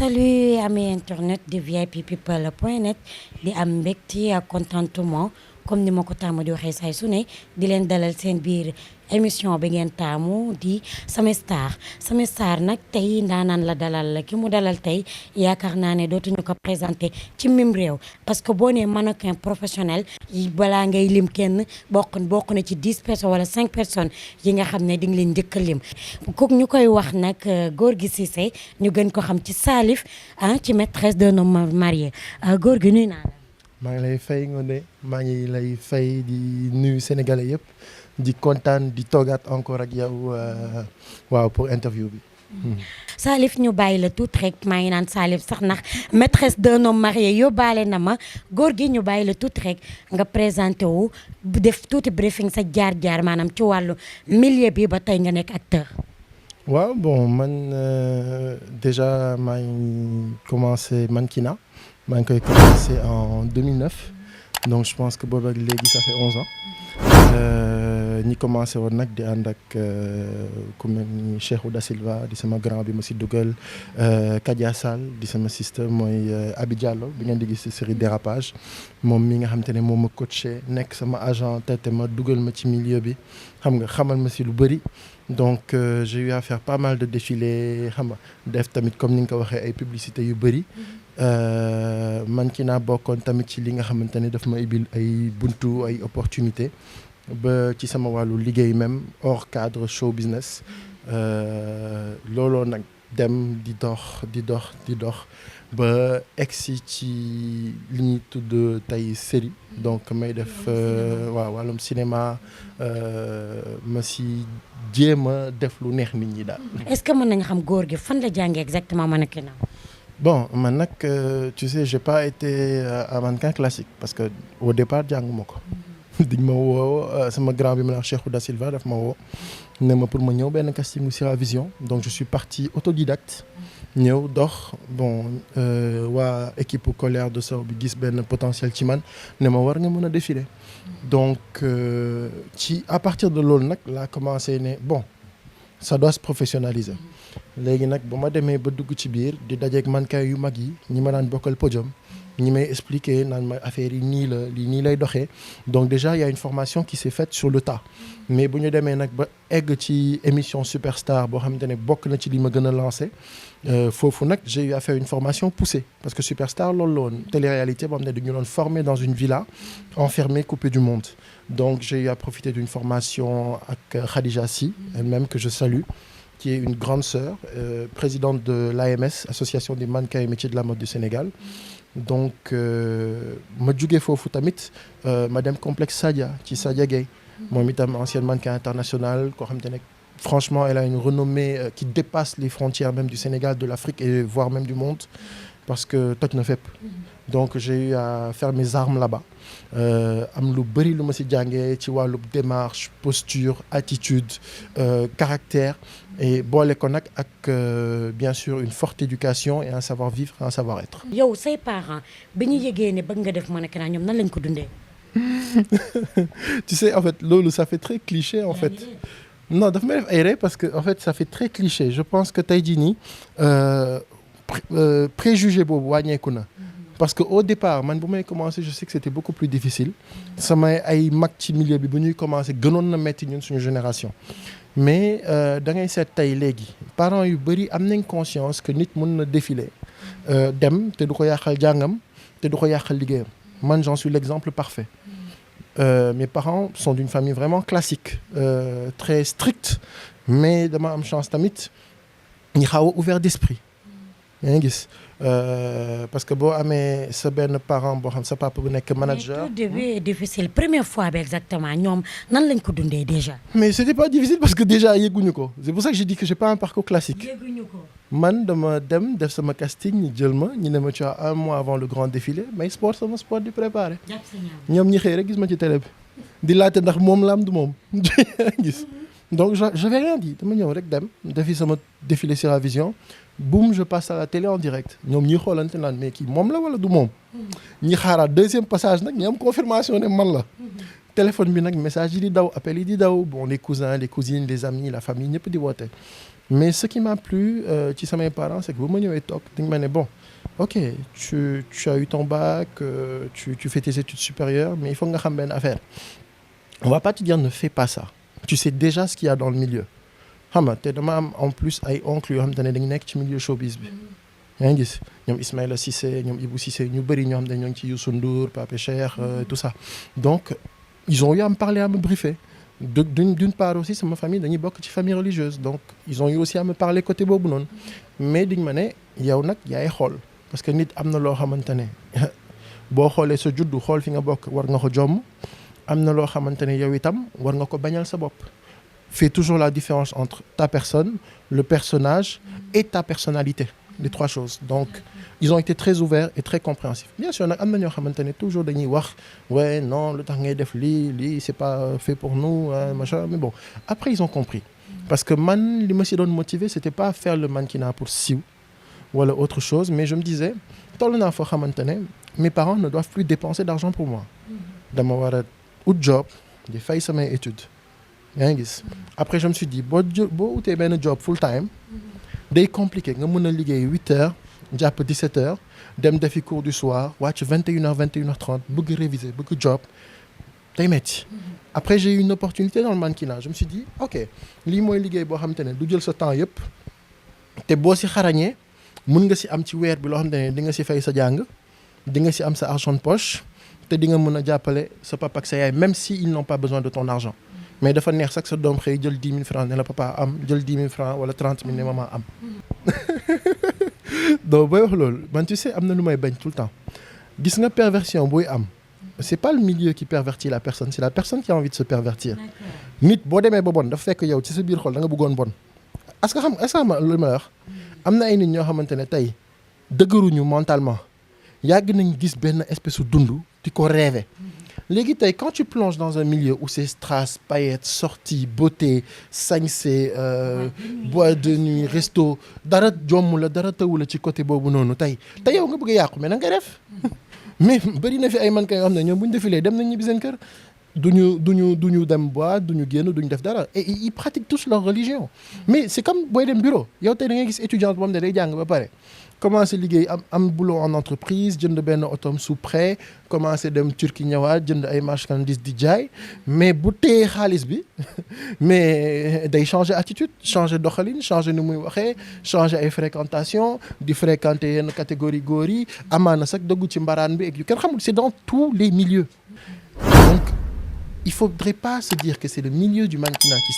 Salut amis internet de vippeople.net di am mbégte ak contentement comme ni ma ko taamu di waxee saay su ne di leen dalal seen biir émission bi ngeen taamu di Sama Star nag tey ndaanaan la dalal la ki mu dalal tey yaakaar naa ne dootuñu ko présenté ci mim réew parce que boo nee mannequin professionnel yi balaa ngay lim kenn bokk na ci 10 personnes wala 5 personnes yi nga xam ne di nga leen njëkk a lim kooku ñu koy wax nag Gorgui Cissé ñu gën ko xam ci Salif ci maîtresse d'un homme marié Gorgui nuyu naa la. maa ngi lay fay Ngoné maa ngi lay fay di nuyu sénégalais yëpp di kontaan di toogaat encore ak yow waaw pour interview bi. Salif ñu bàyyi la tuuti rek maa ngi naan Salif sax ndax maîtresse d'un homme marié yóbbaale na ma Gorgui ñu bàyyi la tuuti rek nga présenté wu def tuuti briefing sa jaar-jaar maanaam ci wàllu milieu bi ba tey nga nekk acteur. waaw bon man déjà maa ngi commencé mannequinat maa ngi koy commencé en 2009 donc je pense que boobu ak léegi ça fait 11 ans ñi commencé woon nag di ànd ak ku mel ni Cheikhou Da Silva di sama grand bi ma si dugal Kadia Sall di sama sister mooy Abi Diallo bi ngeen di gis ci série Dérapage moom mi nga xam te ne moom ma coaché nekk sama agent te ma dugal ma ci milieu bi xam nga xamal ma si lu bëri donc j'ai eu à faire pas mal de défilés xam nga def tamit comme ni nga ko waxee ay publicités yu bëri man ki naa bokkoon tamit ci li nga xamante ne daf ma ibil ay buntu ay opportunités ba ci sama wàllu liggéey même hors cadre show business looloo nag dem di dox ba egsi ci li ñuy tudd tey série donc may def waaw wàllum cinéma ma si jéem a def lu neex nit ñi daal. est-ce que mën nañu xam Gorgui fan la jàngee exactement mannequinat. bon man nag tu sais j'ai pas été un mannequin classique parce que au départ jànguma ko. diñ ma woo sama grand bi ma wax Cheikhou Da Silva daf ma woo ne ma pour ma ñëw benn casting sur la vision donc je suis parti autodidacte ñëw dox bon waa équipe colère de Sow bi gis benn potentiel ci man ne ma war nga mën a défiler donc ci à partir de loolu nag laa commencé ne bon ça doit se professionnaliser léegi nag ba ma demee ba dugg ci biir di dajeeg mannequin yu mag yi ñi ma daan bokkal podium ñi may expliquer naan ma affaire yi nii la lii nii lay doxee donc déjà il y a une formation qui s'est faite sur le tas mais bu ñu demee nag ba egg ci émission Superstar boo xamante ne bokk na ci li ma gën a lancé foofu nag j'ai eu à faire une formation poussée parce que Superstar loolu la woon télé-réalité boo xam ne dañu doon formé dans une villa enfermée coupée du monde donc j'ai eu à profiter d'une formation ak Khadija Sy elle-même que je salue qui est une grande sœur présidente de l'AMS Association des mannequins et métiers de la mode du Sénégal donc ma jugee foofu tamit ma dem complexe Sadia ci Sadia Gueye moom itam ancienne mannequin internationale koo xam te ne franchement elle a une renommée qui dépasse les frontières même du Sénégal de l'Afrique et voire même du monde parce que toj na fépp donc j'ai eu à faire mes armes là-bas am lu bëri lu ma si jàngee ci wàllu démarche posture attitude caractère et boole ko nag ak bien sûr une forte éducation et un savoir-vivre et un savoir-être. yow say parents bi ñu yëgee ne bëgg nga def mannequinat ñoom nan lañ ko dundee. tu sais en fait loolu ça fait très cliché en fait. non daf may def ay ree parce que en fait ça fait très cliché je pense que tey jii nii préjugé boobu wàññeeku na. parce que au départ man bu may commencer je sais que c'était beaucoup plus difficile samay ay mag ci milieu bi bu ñuy commencer gënoon na metti ñun suñu génération mais da ngay seet tey léegi parents yu bari am nañ conscience que nit mën na défiler dem te du ko yàqal jàngam te du ko yàqal liggéeyam man j'en suis l'exemple parfait mes parents sont d'une famille vraiment classique très stricte mais dama am chance tamit ñi xaw a ouvert d'esprit yaa ngi gis parce que boo amee sa benn parent boo xam sa papa bu nekk manager. mais tout début est difficile première fois bi exactement ñoom nan lañ ko dundee déjà. mais c'était pas difficile parce que déjà yegguñu ko c'est pour ça que j'ai dit que j'ai pas un parcours classique. yegguñu ko. man dama dem def sama casting ñu jël ma ñu ne ma tu as un mois avant le grand défilé may sport sama sport di préparer. ñoom ñi xëy rek gis ma ci télé bi di laajte ndax moom la am du moom gis. donc j'avais rien dit dama ñëw rek dem defi sama défilé sur la vision boum je passe à la télé en direct ñoom ñi xoolante naan mais kii moom la wala du moom ñi xaaraat deuxième passage nag ñi am confirmation ne man la téléphone bi nag message yi di daw appel yi di daw bon les cousins les cousines les amis la famille ñëpp di woote mais ce qui m'a plu ci samay parents c'est que bu ma ñëwee toog dañ ma ne bon ok tu as eu ton bac tu fais tes études supérieures mais il faut nga xam benn affaire on va pas te dire ne fais pas ça tu sais déjà ce qu'il y a dans le milieu xam nga te dama am en plus ay oncles yoo xam te ne dañu nekk ci milieu showbiz bi yaa ngi gis ñoom Ismaïla Cissé ñoom Ibou Cissé ñu bëri ñoo xam ne ñoo ngi ci Youssou Ndour Pape Cheikh tout ça donc ils ont eu à me parler à me briefer d'une part aussi sama famille dañuy bokk ci famille religieuse donc ils ont eu aussi à me parler côté boobu noonu mais diñ ma ne yow nag yaay xool parce que nit am na loo xamante ne boo xoolee sa juddu xool fi nga bokk war nga ko jomm am na loo xamante ne yow itam war nga ko bañal sa bopp fais toujours la différence entre ta personne le personnage et ta personnalité les trois choses donc ils ont été très ouverts et très compréhensifs bien sûr nag am na ñoo xamante ne toujours dañuy wax ouais non lu tax ngay def lii c'est pas fait pour nous machin mais bon après ils ont compris parce que man li ma si doon motiver c'était pas faire le mannequinat pour siiw wala autre chose mais je me disais toll naa foo xamante ne mes parents ne doivent plus dépenser d'argent pour moi dama war a ut job di fay samay études yaa ngi gis après je me suis dit boo utee benn job full time day compliqué nga mën a liggéey 8 heures jàpp 17 heures dem defi cours du soir wàcc 21h 21h30 bëgg réviser bëgg job day metti après j'ai eu une opportunité dans le mannequinat je me suis dit ok lii mooy liggéey boo xamante ne du jël sa temps yëpp te boo si xarañee mën nga si am ci weer bi loo xamante ne di nga si fay sa jàng di nga si am sa argent de poche te di nga mën a jàppale sa papa ak sa yaay même si ils n'ont pas besoin de ton argent mais dafa neex sax sa doom xëy jël 10 000 francs ne la papa am jël 10 000 francs wala 30 000 ne maman am donc booy wax loolu man tu sais am na lu may bañ tout le temps gis nga perversion booy am c'est pas le milieu qui pervertit la personne c'est la personne qui a envie de se pervertir nit boo demee ba bon dafa fekk yow ci sa biir xol da nga bëggoon bon est-ce que xam lu may wax am na ay nit ñoo xamante ne tey dëgëruñu mentalement yàgg nañ gis benn espèce de dund di ko rêver léegi tey quand tu plonges dans un milieu où c'est strass paillettes sorties beauté sañse boîte de nuit resto dara jomm la dara tëwu la ci côté boobu noonu tey yow nga bëgg a yàqu mais na nga def mais bëri na fi ay man kay yoo xam ne ñoom bu ñu defilee dem nañ ñibbi seen kër duñu dem boîte duñu génn duñu def dara et ils pratiquent tous leur religion mais c'est comme booy dem bureau yow tey da ngay gis étudiante moom ne day jàng ba pare commencé liggéey am boulot en entreprise jënd benn otom sous prêt commencé dem Turquie ñëwaat jënd ay marchandises di jaay mais bu téye xaalis bi mais day changer attitude changer doxalin changer ni muy waxee changer ay fréquentation di fréquenter yenn catégorie góor yi amaana sax dugg ci mbaraan bi ak yu kenn xamul c'est dans tous les milieux donc il faudrait pas se dire que c'est le milieu du mannequinat qui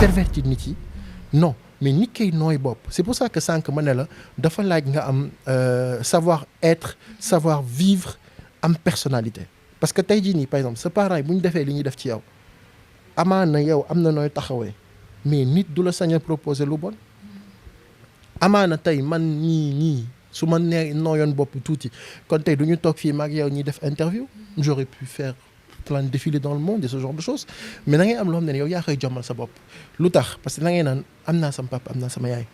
pervertit nit yi non mais nit kay nooy bopp c'est pour ça que sànq ma ne la dafa laaj nga am savoir être savoir vivre am personnalité parce que tey jii nii par exemple sa parents yi bu ñu defee li ñuy def ci yow amaana yow am na nooy taxawee mais nit du la sañ a proposer lu bon amaana tey man ñii su ma nee nooyoon bopp tuuti kon tey du ñu toog fii maag yow ñuy def interview j'aurais pu faire plein de défilés dans le monde et ce genre de choses mais da ngay am loo xam ne yow yaa koy jommal sa bopp lu tax parce que da ngay naan am naa sama papa am naa sama yaay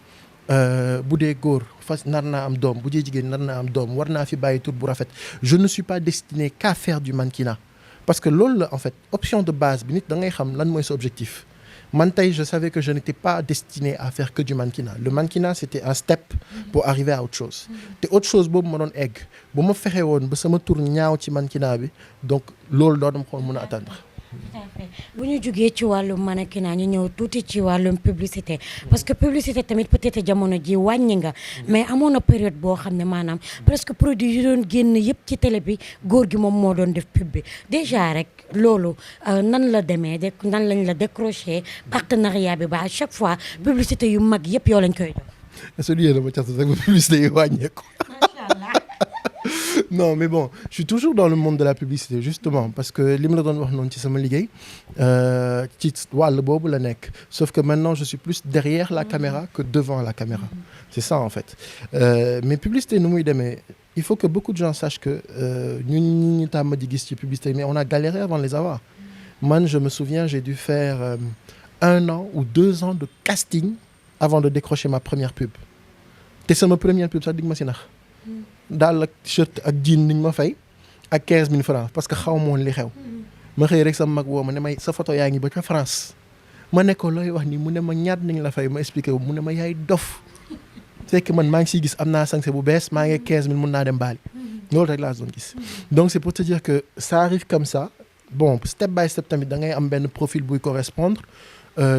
bu dee góor fas nar naa am doom bu dee jigéen nar naa am doom war naa fi bàyyi tur bu rafet je ne suis pas destiné qu'à faire du mannequinat parce que loolu la en fait option de base bi nit da ngay xam lan mooy sa objectif man tey je savais que je n'étais pas destiné à faire que du mannequinat le mannequinat c'était un step pour arriver à autre chose te autre chose boobu ma doon egg bu ma fexe woon ba sama tur ñaaw ci mannequinat bi donc loolu doo dama xool mën a atteindre. tout à fait bu ñu jógee ci wàllum mannequinat ñu ñëw tuuti ci wàllum publicité parce que publicité tamit peut-être jamono ji wàññi nga mais amoon na période boo xam ne maanaam presque produit yi doon génn yëpp ci télé bi góor gi moom moo doon def pub bi déjà rek loolu nan la demee nan lañ la décroché partenariat bi ba à chaque fois publicité yu mag yëpp yoo lañ koy jox. est-ce que yéen a ma cas rek ba publicité yi wàññeeku. macha allah. Non mais bon je suis toujours dans le monde de la publicité justement parce que li ma la doon wax noonu ci sama liggéey ci wàll boobu la nekk sauf que maintenant je suis plus derrière la caméra que devant la caméra c'est ça en fait mais publicité nu muy demee il faut que beaucoup de gens sachent que ñun ñu tàmm di gis ci publicité mais on a galéré avant de les avoir man je me souviens j'ai dû faire 1 an ou 2 ans de casting avant de décrocher ma première pub te sama première pub sax dig ma si nax daal ak shirt ak jean niñ ma fay ak 15 000 francs parce que xaw ma woon li xew ma xëy rek sama mag woo ma ne may sa photo yaa ngi ba ca France ma ne ko looy wax nii mu ne ma ñaat nañ la fay ma expliqué wu mu ne ma yaay dof fekk man maa ngi siy gis am naa sañse bu bees maa ngi 15 000 mun naa dem baali loolu rek laa doon gis donc c'est pour te dire que ça arrive comme ça bon step by step tamit da ngay am benn profil buy correspondre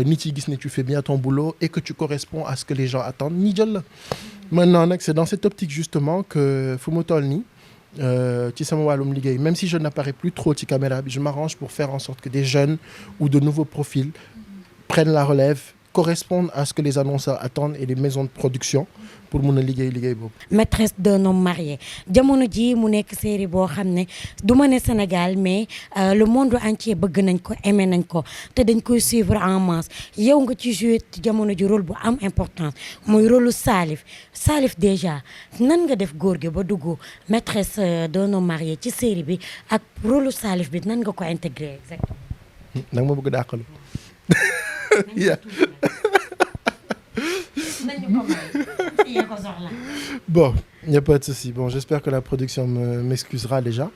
nit yi gis ne tu fais bien ton boulot et que tu corresponds à ce que les gens attendent ñi jël la maintenant nag c'est dans cette optique justement que fu mu toll nii ci sama wàllum liggéey même si je n'apparais plus trop ci caméra bi je m'arrange pour faire en sorte que des jeunes ou de nouveaux profils prennent la relève correspondent à ce que les annonceurs attendent et les maisons de production pour mun a liggéey boobu. Maîtresse d'un homme marié jamono ji mu nekk série boo xam ne du ma ne Sénégal mais le monde entier bëgg nañ ko aimé nañ ko te dañ koy suivre en masse yow nga ci joué jamono ji rôle bu am importance muy rôle Salif déjà nan nga def góor gi ba dugg maîtresse d'un homme marié ci série bi ak rôle Salif bi nan nga ko intégré exactement. nag ma bëgg dàqalu. Bon, il n'y a pas de souci. Bon, j'espère que la production m'excusera déjà.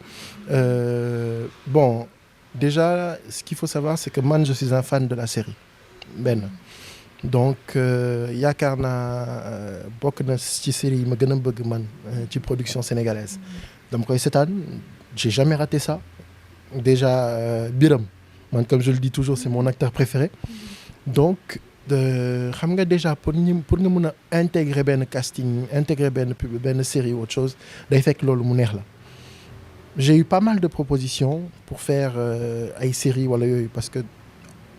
Bon, déjà, ce qu'il faut savoir, c'est que man, je suis un fan de la série. Ben. Donc, yaakaar naa bokk na ci série yi ma gën a bëgg man ci production sénégalaise. dama koy seetaan j'ai jamais raté ça. Déjà, Biram, man, comme je le dis toujours, c'est mon acteur préféré. Donc, xam nga déjà pour nga mën a intégrer benn casting intégrer benn série ou autre chose day fekk loolu mu neex la. J'ai eu pas mal de propositions pour faire ay séries wala yooyu parce que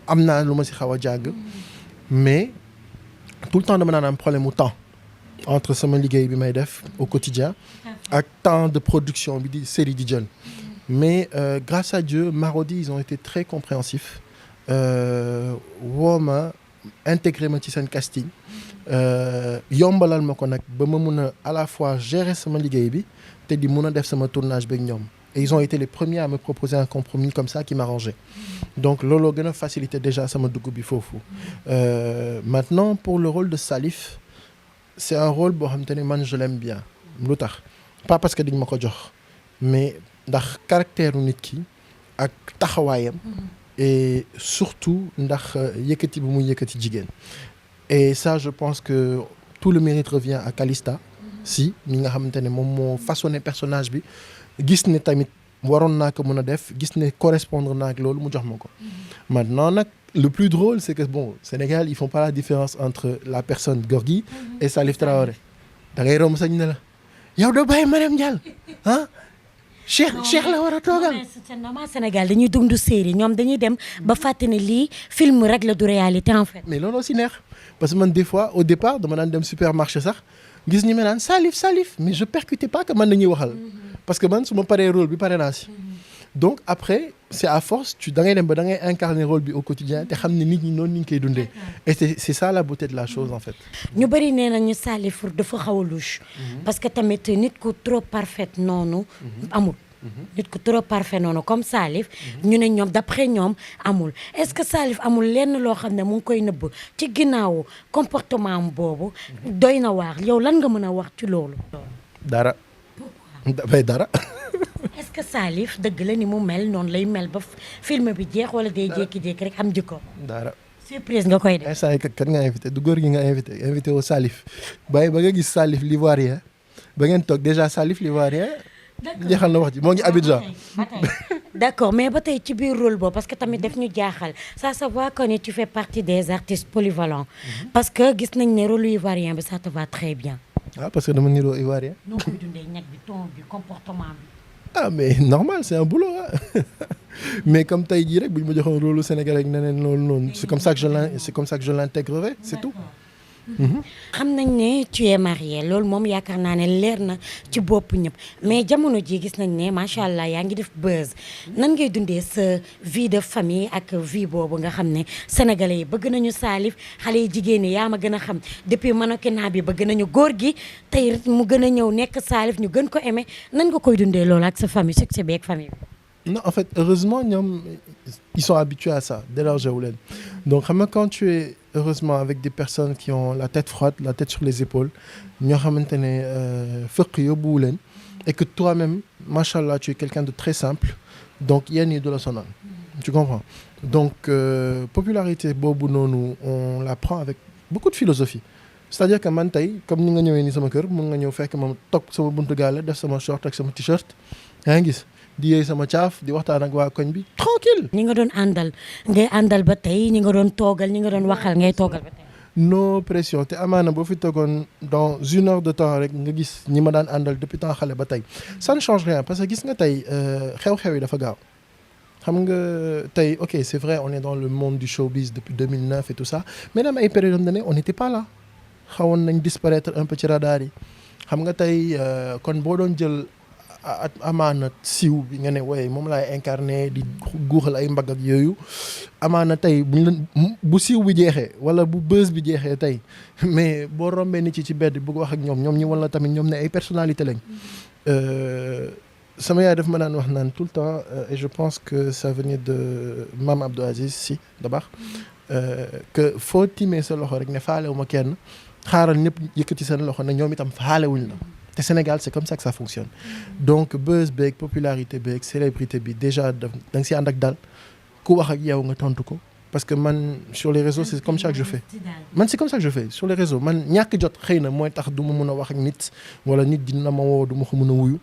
am naa lu ma si xaw a jàng mais tout le temps dama naan am problème mu temps entre sama liggéey bi may def au quotidien ak temps de production bi di série di jël. Mais grâce à Dieu Marodi ils ont été très compréhensifs woo ma intégré ma ci seen casting yombalal ma ko nag ba ma mun a à la fois gérer sama liggéey bi te di mun a def sama tournage beeg ñoom et ils ont été les premiers à me proposer un compromis comme ça qui m'arrangeait donc looloo gën a faciliter déjà sama dugg bi foofu. Maintenant pour le rôle de Salif c'est un rôle boo xam te ne man je l'aime bien lu tax pas parce que dañ ma ko jox mais ndax caractère nit ki ak taxawaayam. Et surtout ndax yëkkati bu muy yëkkati jigéen et ça je pense que tout le mérite revient à Calista si mi nga xamante ne moom moo façonné personnage bi gis ne tamit waroon naa ko mën a def gis ne correspondre naa ak loolu mu jox ma ko. Maintenant nag le plus drôle c'est que bon Sénégal ils font pas la différence entre la personne Gorgui et Salif Traoré da ngay romb sañ ne la yow doo bàyyi Mariam Diallo ah. Cheikh la war a toogal. C'est normal Sénégal dañuy dund série ñoom dañuy dem ba fàtte ne lii film rek la du réalité en fait. mais looloo si neex parce que man des fois au départ dama daan dem supermarché sax gis ñi ma naan Salif mais je percutais pas que man nañuy waxal parce que man su ma paree rôle bi pare naa si. Donc après c'est à force da ngay dem ba da ngay incarner rôle bi au quotidien te xam ne nit ñi noonu ni ñu koy dundee et c'est ça la beauté de la chose en fait. ñu bëri nee nañu Salif dafa xaw a louche. parce que tamit nit ku trop parfait noonu. amul. nit ku trop parfait noonu comme Salif. ñu ne ñoom d'après ñoom amul est-ce que Salif amul lenn loo xam ne mu ngi koy nëbb ci ginnaawu comportement am boobu. doy na waar yow lan nga mën a wax ci loolu. dara. dara. est-ce que Salif dëgg la ni mu mel noonu lay mel ba film bi jeex wala day jékki-jékki rek am jikko. dara. surprise nga koy def. instant yii kat nga invité du góor gi nga invité wu Salif bàyyi ba nga gis Salif l'ivoirien ba ngeen toog déjà Salif l'ivoirien. jeexal na wax ji moo ngi Abidjan. d'accord mais ba tey ci biir rôle boobu parce que tamit daf ñu jaaxal ça se voit que tu fais partie des artistes polyvalents. parce que gis nañ ne rôle ivoirien bi ça te va très bien. ah parce que dama niroo ivoirien. noo koy dundee ñag bi ton bi comportement bi. ah mais normal c'est un boulot hein. Mais comme tey jii rek bu ñu ma joxoon rôle Sénégal ak neneen loolu noonu c'est comme ça que je l'intégrerai c'est tout. xam nañ ne tu es marié loolu moom yaakaar naa ne leer na ci bopp ñëpp mais jamono ji gis nañ ne macha allah yaa ngi def buzz nan ngay dundee sa vie de famille ak vie boobu nga xam ne sénégalais yi bëgg nañu Salif xale yi jigéen ñi yaa ma gën a xam depuis mannequinat bi bëgg nañu góor gi tey mu gën a ñëw nekk Salif ñu gën ko aimer nan nga koy dundee loolu ak sa famille succès bi ak famille bi. Non, en fait, heureusement, ils sont habitués à ça, dès leur jeune. Donc, quand tu es, heureusement, avec des personnes qui ont la tête froide, la tête sur les épaules, et que toi-même, machallah, tu es quelqu'un de très simple, donc il y a une idole sonore. tu comprends donc popularité boobu noonu on la prend avec beaucoup de philosophie c'est-à-dire que man tey comme ni nga ñëwee ni sama kër mun nga ñëw fekk ma toog sama buntu gaale def sama short ak sama t-shirt yaa ngi gis di yéey sama caaf di waxtaan ak waa koñ bi tranquille. ñi nga doon àndal ngay àndal ba tey ñi nga doon toogal ñi nga doon waxal ngay toogal ba tey. no pression te amaana boo fi toogoon dans 1 heure de temps rek nga gis ñi ma daan àndal depuis temps xale ba tey ça ne change rien parce que gis nga tey xew-xew yi dafa gaaw xam nga tey ok c'est vrai on est dans le monde du showbiz depuis 2009 et tout ça mais même ay période donné on n'était pas là xawoon nañ disparaître un peu ci radar yi xam nga tey kon boo doon jël amaana siiw bi nga ne waaye moom laay incarné di guuxal ay mbagg ak yooyu amaana tey bu siiw bi jeexee wala bu buzz bi jeexee tey mais boo rombee nit ci bedd bëgg wax ak ñoom ñi wala tamit ñoom ne ay personnalité lañ sama yaay daf ma daan wax naan tout le temps et je pense que ça venait de Mame Abdou Aziz Sy Dabakh que foo timee sa loxo rek ne faalewu ma kenn xaaral ñëpp yëkkati seen loxo ne ñoom itam faalewuñ la te Sénégal c'est comme ça que ça fonctionne donc buzz beeg popularité beeg célébrité bi déjà da nga si ànd ak dal ku wax ak yow nga tontu ko parce que man sur les réseaux c'est comme ça que je fais man c'est comme ça que je fais sur les réseaux man ñàkk jot xëy na mooy tax du ma mun a wax ak nit wala nit dina ma woo du ma ko mun a wuyu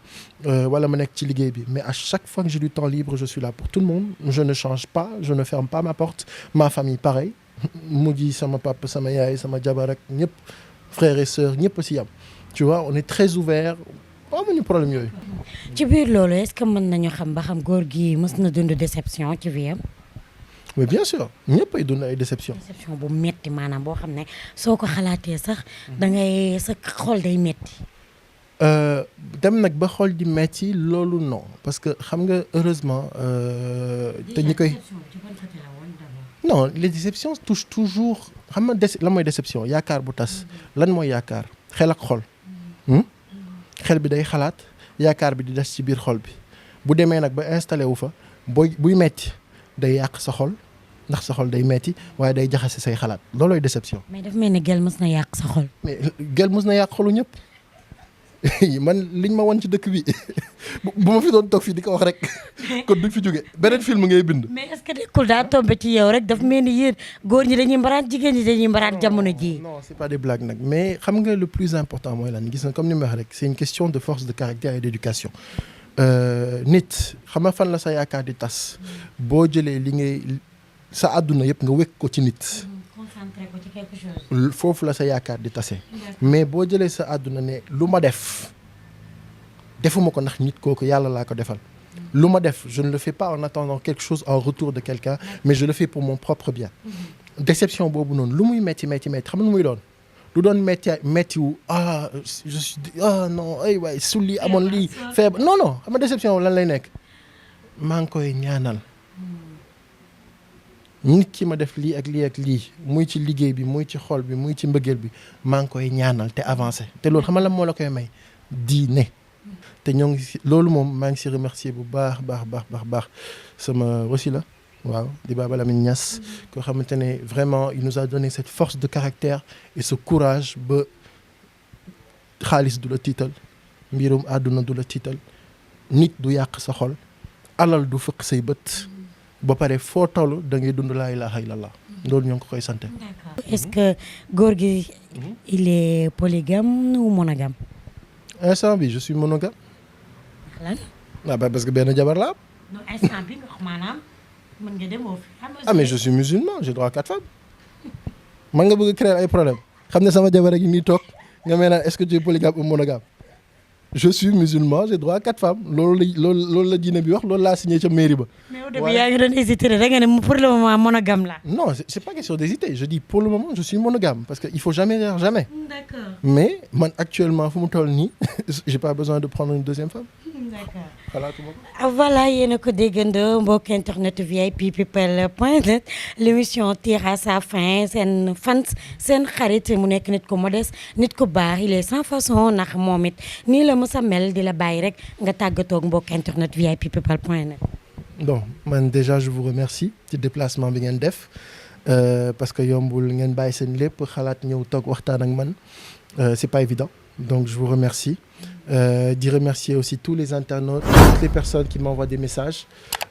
wala ma nekk ci liggéey bi mais à chaque fois que j'ai du temps libre je suis là pour tout le monde je ne change pas je ne ferme pas ma porte ma famille pareil mu ji sama papa sama yaay sama jabar ak ñëpp frères et sœurs ñëpp si yam tu vois on est très ouvert amuñu problème yooyu. ci biir loolu est-ce que mën nañu xam ba xam góor gi mës na dund déception ci vie am. mais bien sûr ñëpp ay dund ay déception bu metti maanaam boo xam ne soo ko xalaatee sax da ngay sa xol day metti. dem nag ba xol di metti loolu non parce que xam nga heureusement te ñi koy non les déceptions touchent toujours xam nga lan mooy déception yaakaar bu tas lan mooy yaakaar xel ak xol xel bi day xalaat yaakaar bi di des ci biir xol bi bu demee nag ba installé wu fa buy metti day yàq sa xol ndax sa xol day metti waaye day jaxase say xalaat loolooy déception. mais dafa mel ni gel mës na yàq sa xol. mais gel mës na yàq xolu ñëpp man liñ ma won ci dëkk bi bu ma fi doon toog fii di ko wax rek kon duñ fi jóge beneen film ngay bind. mais est-ce que nekkul daa tombé ci yow rek dafa mel ni yéen góor ñi dañuy mbaraat jigéen ñi dañuy mbaraat jamono ji. non c'est pas des blagues nag mais xam nga le plus important mooy lan gis na comme ni ma wax rek c'est une question de force de caractère et d'éducation. nit xam nga fan la sa yaakaar di tas boo jëlee li ngay sa àdduna yëpp nga wekk ko ci nit. concentré ko ci quelque chose. foofu la sa yaakaar di tase. mais boo jëlee sa àdduna ne lu ma defuma ko ndax nit kooku yàlla laa ko defal. lu ma def je ne le fais pas en attendant quelque chose en retour de quelqu'un mais je le fais pour mon propre bien. déception boobu noonu lu muy metti xam nga lu muy doon. lu doon metti wu je suis non ay waay su lii amoon lii feebar non xam nga déception lan lay nekk maa ngi koy ñaanal nit ki ma def lii ak lii muy ci liggéey bi muy ci xol bi muy ci mbëggeel bi maa ngi koy ñaanal te avancé te loolu xam nga lan moo la koy may diine te ñoo ngi si loolu moom maa ngi si remercier bu baax sama wasila waaw di Baba Lamine Niass koo xamante ne vraiment il nous a donné cette force de caractère et ce courage ba xaalis du la tiital mbirum àdduna du la tiital nit du yàq sa xol alal du fëkk say bët ba pare foo toll da ngay dund laa ilaaha illallah loolu ñoo ngi ko koy sant. Est-ce que góor gi il est polygame ou monogame. instant bi je suis monogame. lan. parce que benn jabar la am. non instant bi nga xam maanaam. mën nga dem mais je suis musulman j'ai droit à 4 femmes man nga bëgg créer ay problème xam ne sama jabar gi nii toog nga mel naan est-ce que tu es polygame ou monogame je suis musulman j'ai droit à 4 femmes loolu la diine bi wax loolu laa signé ca mairie ba. mais au début yaa ngi doon hésiter rek nga ne pour le moment monogame la. non c'est pas question d'hésiter je dis pour le moment je suis monogame parce que il faut jamais dire jamais. D'accord. mais man actuellement fu mu toll nii j'ai pas besoin de prendre une deuxième femme. D'accord. Voilà yéen a ko déggandoo mbokk internet VIPpeople.net l'émission tire à sa fin seen fans seen xarit mu nekk nit ko modeste nit ko baax il est sans façon ndax moom it nii la mës a mel di la bàyyi rek nga tàggatoog mbokk internet VIPpeople.net. donc man déjà je vous remercie ci déplacement bi ngeen def parce que yombul ngeen bàyyi seen lépp xalaat ñëw toog waxtaan ak man c'est pas évident donc je vous remercie di remercier aussi tous les internautes, toutes les personnes qui m'envoient des messages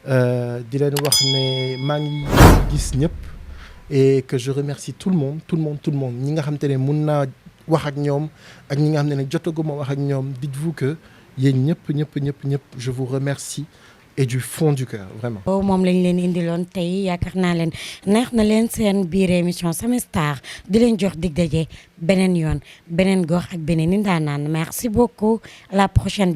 di leen wax ne maa ngi gis ñëpp et que je remercie tout le monde ñi nga xam te ne mun naa wax ak ñoom ak ñi nga xam ne jotaguma wax ak ñoom dites-vous que yéen ñëpp je vous remercie et du fond du cœur vraiment. moom lañ leen indiloon tey yaakaar naa leen neex na leen seen biir émission Sama Star di leen jox dig daje beneen yoon beneen gox ak beneen i ndaanaan merci beaucoup à la prochaine.